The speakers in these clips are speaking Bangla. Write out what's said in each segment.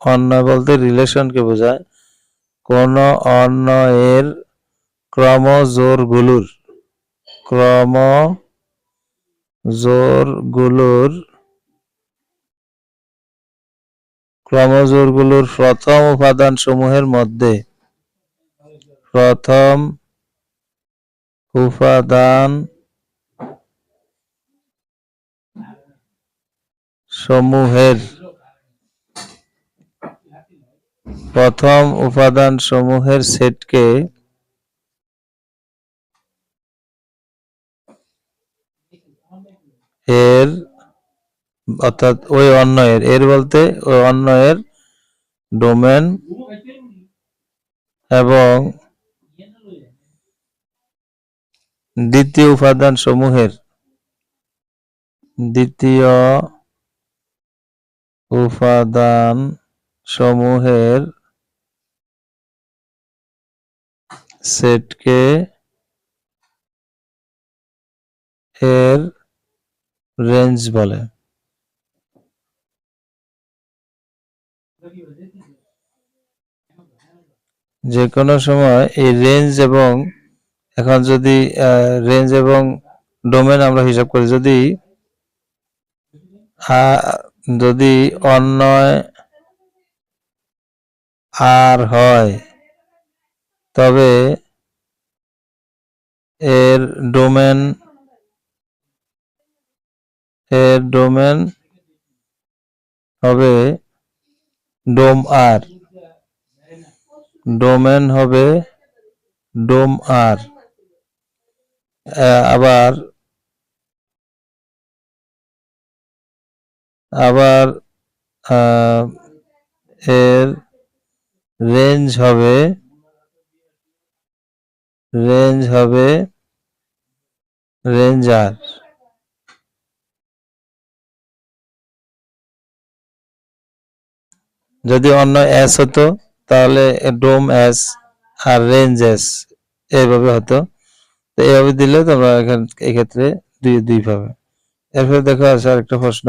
অন্বয় বলতে রিলেশনকে বোঝায়। কোন অন্বয়ের ক্রমজোড়গুলোর প্রথম উপাদানসমূহের মধ্যে প্রথম উপাদানসমূহের সেটকে এর অর্থাৎ ওই অন্বয়ের, এর বলতে ওই অন্বয়ের ডোমেন এবং দ্বিতীয় উপাদানসমূহের সেটকে এর রেঞ্জ বলে। যে কোনো সময় এই রেঞ্জ এবং এখন যদি রেঞ্জ এবং ডোমেন আমরা হিসাব করি, যদি অন্বয় আর হয় তবে এর ডোমেন হবে ডোম আর, ডোমেন হবে ডোম আর। আবার এর রেঞ্জ হবে রেঞ্জ আর। যদি অন্য এস হতো তাহলে ডোম এস আর রেঞ্জ এস এইভাবে হতো। তো এইভাবে দিলে তোমরা এক্ষেত্রে দুই পাবে। এরপরে দেখো আছে আরেকটা প্রশ্ন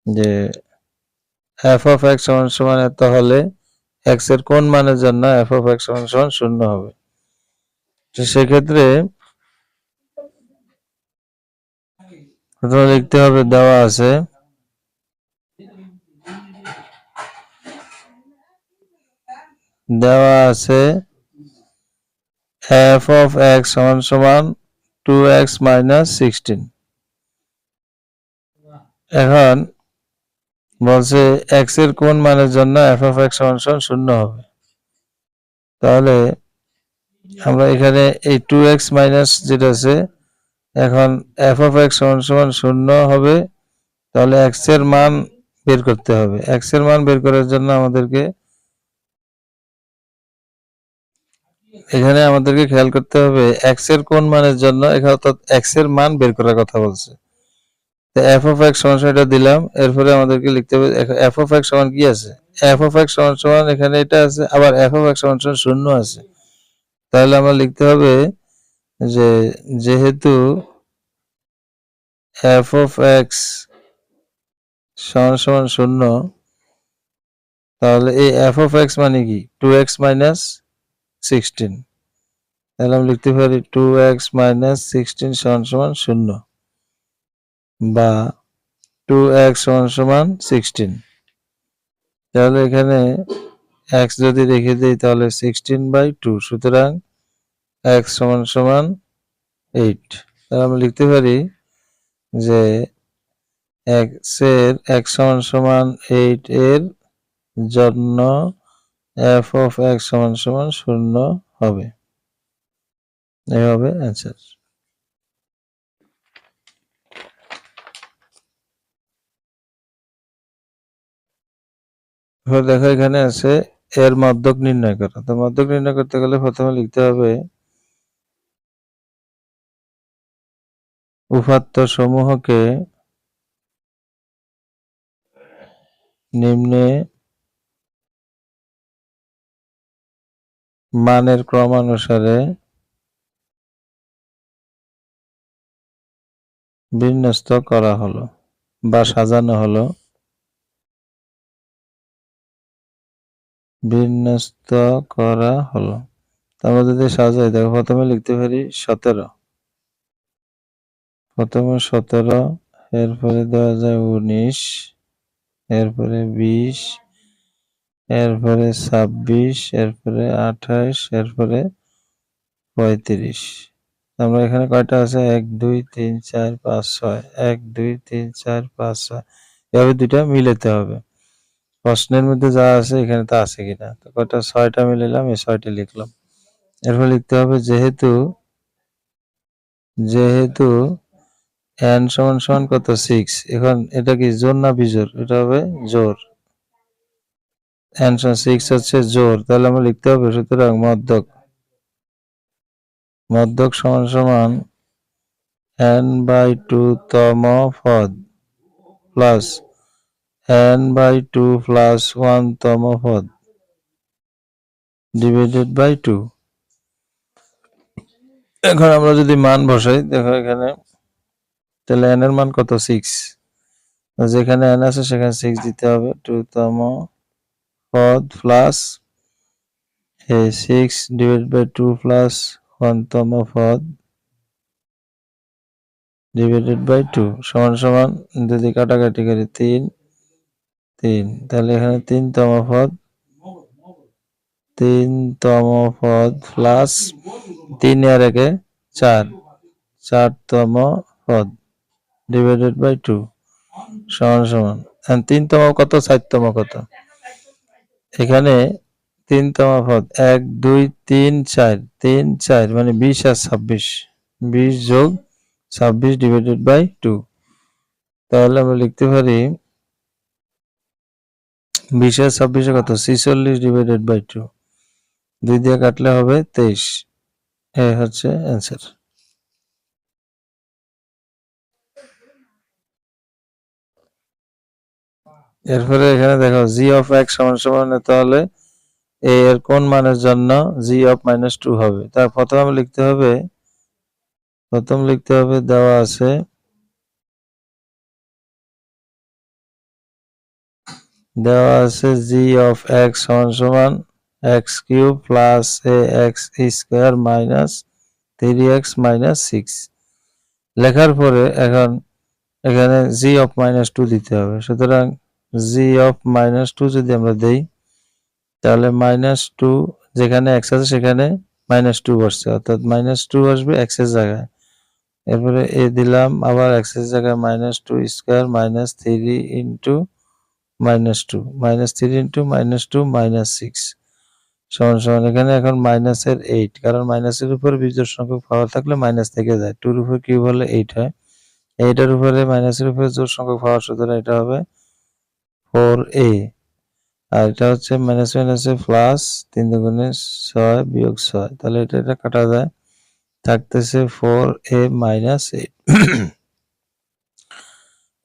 যে এফ অফ এক্স সমান সমান এত হলে এক্স এর কোন মানের জন্য এফ অফ এক্স সমান সমান 0 হবে। তো সেক্ষেত্রে প্রথমে লিখতে হবে, দেওয়া আছে এফ অফ এক্স সমান সমান 2x মাইনাস 16। এখন বলছে এক্স এর কোন মানের জন্য এফ অফ এক্স সমান সমান 0 হবে। তাহলে আমরা এখানে এই 2x মাইনাস যেটা আছে, এখন এফ অফ এক্স সমান সমান 0 হবে, তাহলে এক্স এর মান বের করতে হবে। এক্স এর মান বের করার জন্য আমাদেরকে খেয়াল করতে হবে এক্স এর কোন মানের জন্য, এখানে অর্থাৎ এক্স এর মান বের করার কথা বলছে। তো এফ অফ এক্স সমান এটা দিলাম, এরপরে আমাদেরকে লিখতে হবে এফ অফ এক্স সমান কি আছে, এফ অফ এক্স সমান এখানে এটা আছে, আবার এফ অফ এক্স সমান 0 আছে। তাহলে আমরা লিখতে হবে যে যেহেতু এফ অফ এক্স সমান 0, তাহলে এই এফ অফ এক্স মানে কি 2x মাইনাস 16। তাহলে আমরা লিখতে পারি 2x মাইনাস 16 সমান 0 বা 2x সমান 16। তাহলে এখানে x যদি রেখে দিই তাহলে 16/2, সুতরাং x সমান 8। তাহলে আমরা লিখতে পারি যে x সমান 8 এর জন্য f of x সমান 0 হবে। এই হবে অ্যান্সার। দেখো এখানে আছে এর মধ্যক নির্ণয় করা। তো মধ্যক নির্ণয় করতে গেলে প্রথমে লিখতে হবে উপাত্ত সমূহকে নিম্নে মানের ক্রমানুসারে বিন্যস্ত করা হলো বা সাজানো হলো। বিন্যস্ত করা হলো। আমরা যদি সাজাই দেখো প্রথমে লিখতে পারি 17, প্রথমে 17, এরপরে দেওয়া যায় 19, এরপরে 20, এরপরে 26, এরপরে 28, এরপরে 35। আমরা এখানে কয়টা আছে 1 2 3 4 5 6, 1 2 3 4 5 6, এভাবে দুইটা মিলাতে হবে। প্রশ্নের মধ্যে যা আছে এখানে তা আছে কিনা। তো কয়টা 6টা মিলালাম, এই 6টি লিখলাম। এরপর লিখতে হবে যেহেতু n সমান সমান কত 6, এখন এটা কি জোর না বিজোড়? এটা হবে জোর। n সমান 6 হচ্ছে জোর, তাহলে আমরা লিখতে হবে সুতরাং মধ্যক সমান সমান n/2 তম পদ প্লাস n/2 প্লাস 1 তম পদ ডিভাইডেড বাই 2। এখন আমরা যদি মান বসাই দেখো এখানে, তাহলে n এর মান কত 6, যেখানে n আছে সেখানে 6 দিতে হবে, 2 তম পদ প্লাস 6 ডিভাইডেড বাই 2 প্লাস 1 তম পদ ডিভাইডেড বাই 2 সমান সমান, যদি কাটাকাটি করি 3, তাহলে এখানে 3 তম পদ প্লাস 3 আর 1 4, 4 তম পদ ডিভাইডেড বাই 2 সমান সমান 3 তম কত 4 তম কত, এখানে 3 তম পদ 1 2 3 4, 3 4 মানে 20 আর 26, 20 যোগ 26 ডিভাইডেড বাই 2। তাহলে আমরা লিখতে পারি 20 আর 26 কত 46 ডিভাইডেড বাই 2, 2 দিয়ে কাটলে হবে 23। এই হচ্ছে অ্যান্সার। এরপরে এখানে দেখো g অফ x সমান সমান, তাহলে a এর কোন মানের জন্য g অফ -2 হবে। তার প্রথমে লিখতে হবে দেওয়া আছে g অফ x সমান সমান x cube plus ax square minus 3x minus 6। লেখার পরে এখন এখানে g অফ -2 দিতে হবে। সুতরাং g অফ -2 যদি আমরা দেই তাহলে -2 যেখানে x আছে সেখানে -2 বসছে, অর্থাৎ -2 আসবে x এর জায়গায়। এরপরে a দিলাম, আবার x এর জায়গায় -2 স্কয়ার মাইনাস 3 ইন্টু -2, -3 ইন্টু -2 -6 সমান সমান, এখানে এখন মাইনাসের 8, কারণ মাইনাসের উপর বিজোড় সংখ্যক পাওয়ার থাকলে মাইনাস থেকে যায়। 2 এর উপর কিউব হলে 8 হয়, 8 এর উপরে মাইনাসের উপরে জোড় সংখ্যক পাওয়ার, সুতরাং এটা হবে 4a। আর এটা হচ্ছে মাইনাস মাইনাসে প্লাস, 3 দুগুণে 6 বিয়োগ 6, তাহলে এটা কাটা যায়, থাকতেছে 4a মাইনাস 8।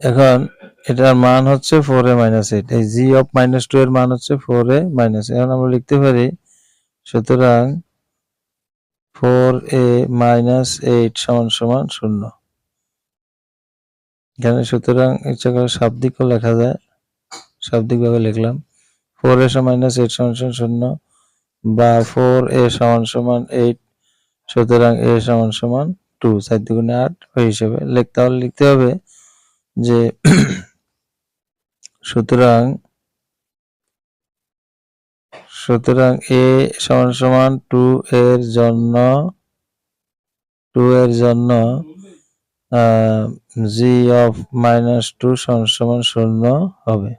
এখন এটার মান হচ্ছে 4a মাইনাস 8, এই g অফ -2 এর মান হচ্ছে 4a মাইনাস। এখন আমরা লিখতে পারি সুতরাং 4a মাইনাস 8 সমান সমান 0। এখানে সুতরাং ইচ্ছা করে শাব্দিকও লেখা যায়, শাব্দিকভাবে লিখলাম 4a মাইনাস 8 সমান সমান 0 বা 4a সমান সমান 8, সুতরাং a সমান সমান 2, 4 দুগুণে 8 ওই হিসেবে তাহলে লিখতে হবে যে সুতরাং a সমান সমান 2 এর জন্য g অফ -2 সমান সমান 0 হবে।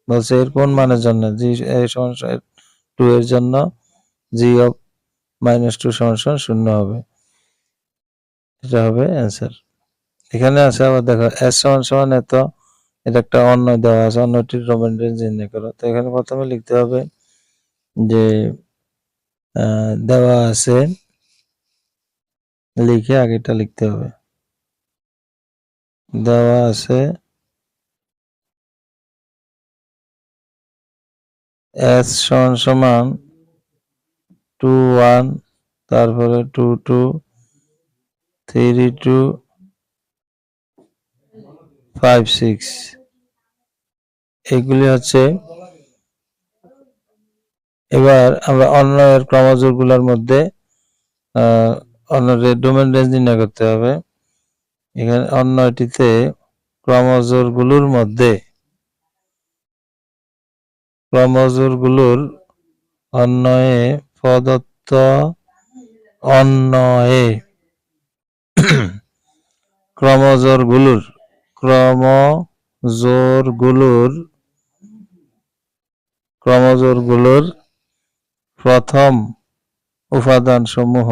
বলছে এর কোন মানের জন্য g সমান 2 এর জন্য g অফ -2 সমান সমান 0 হবে, এটা হবে অ্যান্সার। এখানে আছে আবার দেখো s সমান সমান এত, এটা একটা অন্য দেওয়া আছে, অন্যটির রোমান রেঞ্জ নির্ণয় করো। তো এখানে প্রথমে লিখতে হবে যে দেওয়া আছে, লিখে আগেটা লিখতে হবে, দেওয়া আছে s সমান সমান 2 1, তারপরে 2 2, 3 2, 5 6, এগুলি হচ্ছে এবার আমরা অন্যয়ের ক্রমজোড়গুলোর মধ্যে অন্যের ডোমেন রেঞ্জ নির্ণয় করতে হবে। এখানে অন্যটিতে ক্রমজোড়গুলোর মধ্যে ক্রমজোড়গুলোর অন্যয়ে প্রদত্ত অন্যয়ে ক্রমজোড়গুলোর প্রথম উপাদান সমূহ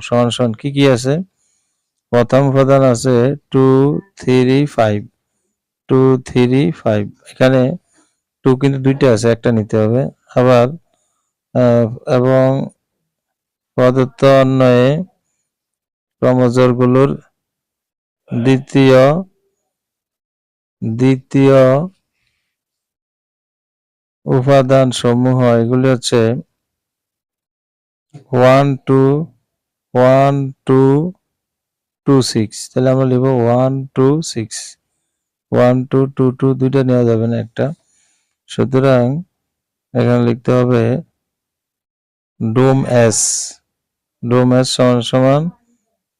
সমান কি কি আছে? প্রথম উপাদান আছে 2 3 5 2 3 5। এখানে 2 কিন্তু দুইটা আছে, একটা নিতে হবে। আবার এবং প্রদত্ত অন্যয়ে ক্রমজোড়গুলোর দ্বিতীয় উপাদান সমূহ এগুলি হচ্ছে 1 2 1 2 2 6। তাহলে আমরা লিখব 1 2 6 1 2 2 2 দুইটা নেওয়া যাবে না, একটা। সুতরাং এখানে লিখতে হবে ডোম এস সমান সমান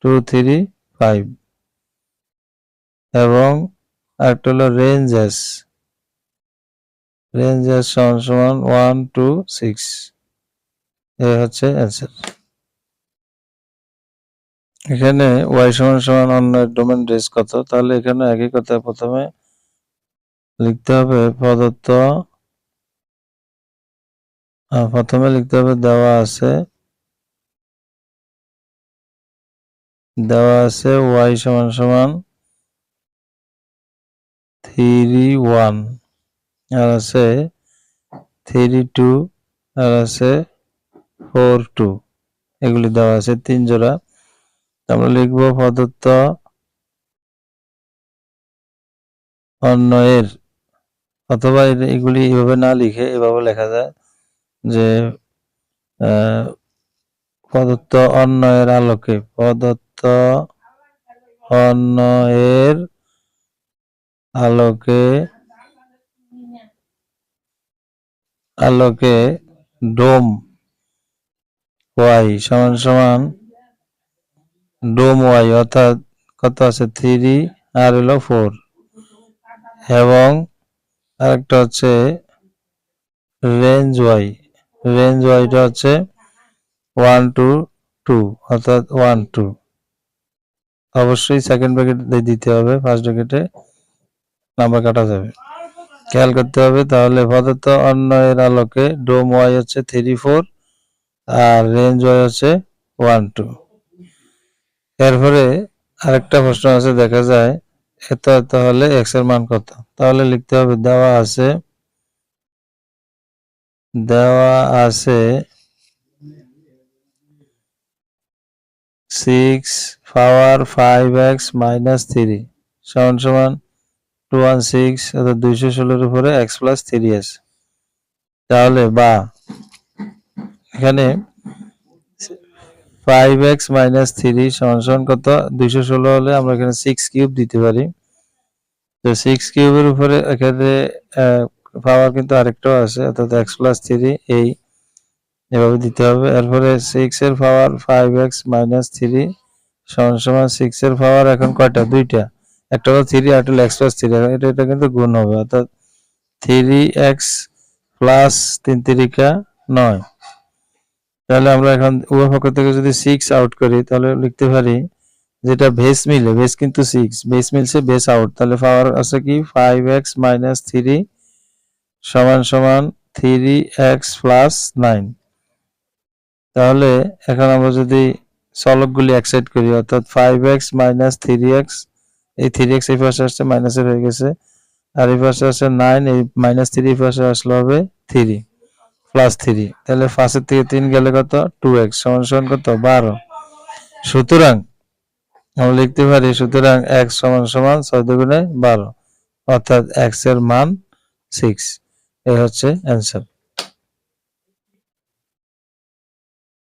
2 3 5 এবং আরেকটা হলো রেঞ্জ এস সমান সমান 1 2 6। এই হচ্ছে অ্যান্সার। এখানে y সমান সমান অন্য ডোমেন রেঞ্জ কত, তাহলে এখানে একই কথা, প্রথমে লিখতে হবে প্রদত্ত, দেওয়া আছে y সমান সমান 3 1 আর আছে 3 2 আর আছে 4 2, এগুলি দেওয়া আছে 3 জোড়া। আমরা লিখব প্রদত্ত অন্যয়ের, অথবা এগুলি এভাবে না লিখে এভাবে লেখা যায় যে প্রদত্ত অন্যয়ের আলোকে ডোম y সমান সমান ডোম y, অর্থাৎ কত আছে 3 আর হলো 4, এবং আরেকটা হচ্ছে রেঞ্জ yটা হচ্ছে 1 2 2, অর্থাৎ 1 2। অবশ্যই সেকেন্ড ব্র্যাকেট দিতে হবে, ফার্স্ট ব্র্যাকেটে নাম্বার কাটা যাবে, খেয়াল করতে হবে। তাহলে প্রদত্ত অন্যয়ের আলোকে ডোম y হচ্ছে 3 4 আর রেঞ্জ y হচ্ছে 1 2। এরপরে আরেকটা প্রশ্ন আছে, দেখা যায় এত হলে x এর মান কত। তাহলে লিখতে হবে দেওয়া আছে 6 পাওয়ার 5x মাইনাস 3 সমান সমান 216, অর্থাৎ 216 এর উপরে x প্লাস 3s। তাহলে বা এখানে 5x মাইনাস 3 সমান সমান কত, 216 হলে আমরা এখানে 6 কিউব দিতে পারি। তো 6 কিউবের উপরে এখানে পাওয়ার কিন্তু আরেকটাও আছে, অর্থাৎ x প্লাস 3, এই এভাবে দিতে হবে। এরপরে 6 এর পাওয়ার 5x মাইনাস 3 সমান সমান 6 এর পাওয়ার এখন কয়টা, দুইটা, একটা হলো 3 আর একটা হলো x প্লাস 3। এটা কিন্তু গুণ হবে, অর্থাৎ 3x প্লাস 3 3 9। তাহলে আমরা এখন উভয় পক্ষ থেকে যদি 6 আউট করি তাহলে লিখতে পারি যেটা বেস মিলে, বেস কিন্তু 6, বেস মিলছে বেস আউট, তাহলে পাওয়ার আছে কি 5x মাইনাস 3 সমান সমান 3x প্লাস 9। তাহলে এখন আমরা যদি চলকগুলি এক্সাইড করি, অর্থাৎ 5x মাইনাস 3x, এই 3x এই পাশে আসছে মাইনাসের হয়ে গেছে, আর এই পাশে আসছে 9, এই মাইনাস 3 এই পাশে আসলে হবে 3 প্লাস 3। তাহলে 5 এর থেকে 3 গেলে কত, 2x সমান সমান কত, 12। সুতরাং আমরা লিখতে পারি সুতরাং x সমান সমান 6 দুগুণে 12, অর্থাৎ x এর মান 6। এই হচ্ছে অ্যান্সার।